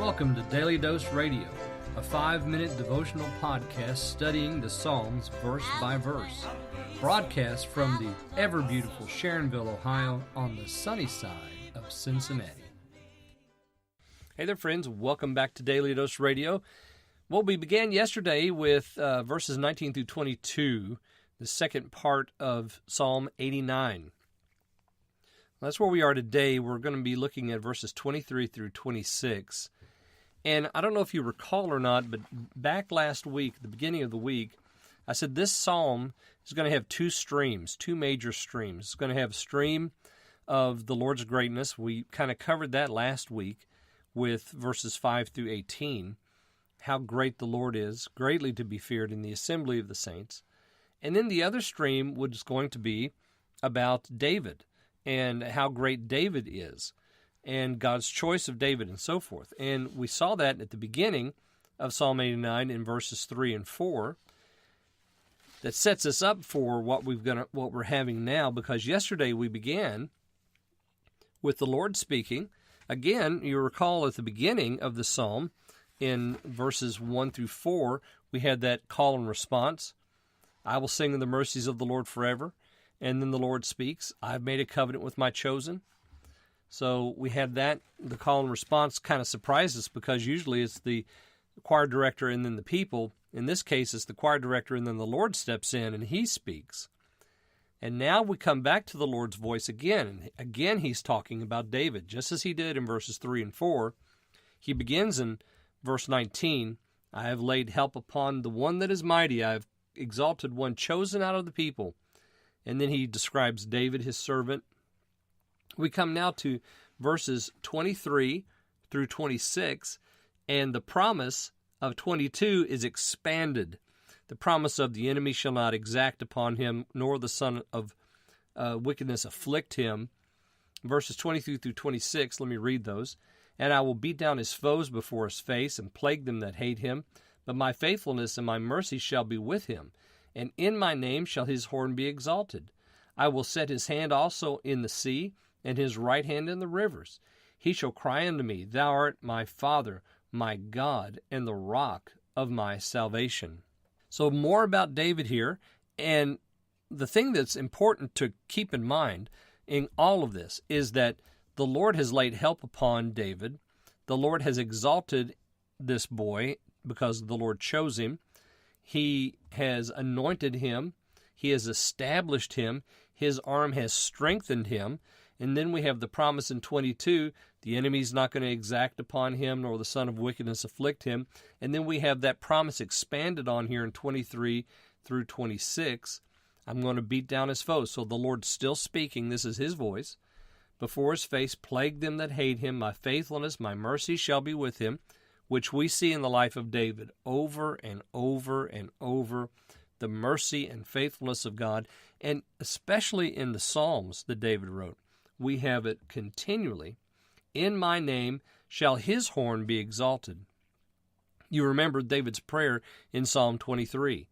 Welcome to Daily Dose Radio, a 5-minute devotional podcast studying the Psalms verse by verse. Broadcast from the ever-beautiful Sharonville, Ohio, on the sunny side of Cincinnati. Hey there, friends. Welcome back to Daily Dose Radio. Well, we began yesterday with verses 19 through 22, the second part of Psalm 89. That's where we are today. We're going to be looking at verses 23 through 26. And I don't know if you recall or not, but back last week, the beginning of the week, I said this psalm is going to have two major streams. It's going to have a stream of the Lord's greatness. We kind of covered that last week with verses 5 through 18, how great the Lord is, greatly to be feared in the assembly of the saints. And then the other stream was going to be about David and how great David is, and God's choice of David and so forth. And we saw that at the beginning of Psalm 89 in verses 3 and 4. That sets us up for what we're having now, because yesterday we began with the Lord speaking. Again, you recall at the beginning of the psalm in verses 1 through 4, we had that call and response. I will sing of the mercies of the Lord forever. And then the Lord speaks, I've made a covenant with my chosen. So we had that. The call and response kind of surprised us, because usually it's the choir director and then the people. In this case, it's the choir director and then the Lord steps in and he speaks. And now we come back to the Lord's voice again. And again, he's talking about David, just as he did in verses 3 and 4. He begins in verse 19, I have laid help upon the one that is mighty. I have exalted one chosen out of the people. And then he describes David, his servant. We come now to verses 23 through 26, and the promise of 22 is expanded. The promise of the enemy shall not exact upon him, nor the son of wickedness afflict him. Verses 23 through 26, let me read those. And I will beat down his foes before his face, and plague them that hate him. But my faithfulness and my mercy shall be with him, and in my name shall his horn be exalted. I will set his hand also in the sea, and his right hand in the rivers. He shall cry unto me, Thou art my Father, my God, and the rock of my salvation. So more about David here, and the thing that's important to keep in mind in all of this is that the Lord has laid help upon David. The Lord has exalted this boy because the Lord chose him. He has anointed him. He has established him. His arm has strengthened him. And then we have the promise in 22, the enemy's not going to exact upon him, nor the son of wickedness afflict him. And then we have that promise expanded on here in 23 through 26. I'm going to beat down his foes. So the Lord's still speaking. This is his voice. Before his face, plague them that hate him. My faithfulness, my mercy shall be with him, which we see in the life of David over and over and over, the mercy and faithfulness of God, and especially in the Psalms that David wrote. We have it continually. In my name shall his horn be exalted. You remember David's prayer in Psalm 23.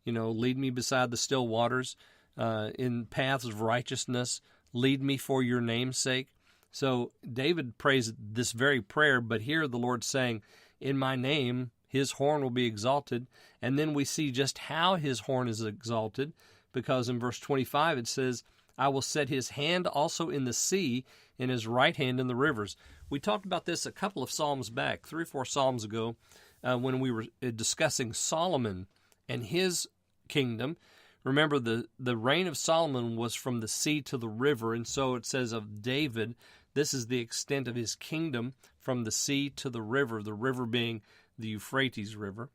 Lead me beside the still waters, in paths of righteousness. Lead me for your name's sake. So David prays this very prayer, but here the Lord's saying, in my name, his horn will be exalted. And then we see just how his horn is exalted, because in verse 25 it says, I will set his hand also in the sea, and his right hand in the rivers. We talked about this a couple of psalms back, 3 or 4 psalms ago, when we were discussing Solomon and his kingdom. Remember, the reign of Solomon was from the sea to the river, and so it says of David, this is the extent of his kingdom from the sea to the river being the Euphrates River.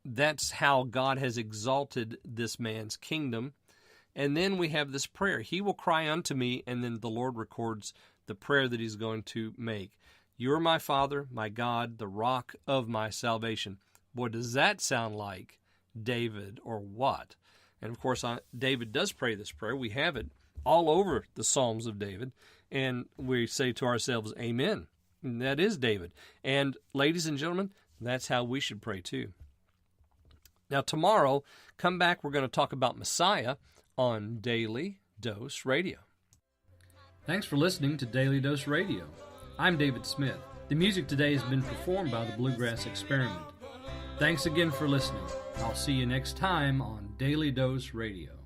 That's how God has exalted this man's kingdom. And then we have this prayer. He will cry unto me, and then the Lord records the prayer that he's going to make. You're my Father, my God, the rock of my salvation. Boy, does that sound like David or what? And of course, David does pray this prayer. We have it all over the Psalms of David. And we say to ourselves, Amen. And that is David. And ladies and gentlemen, that's how we should pray too. Now tomorrow, come back, we're going to talk about Messiah on Daily Dose Radio. Thanks for listening to Daily Dose Radio. I'm David Smith. The music today has been performed by the Bluegrass Experiment. Thanks again for listening. I'll see you next time on Daily Dose Radio.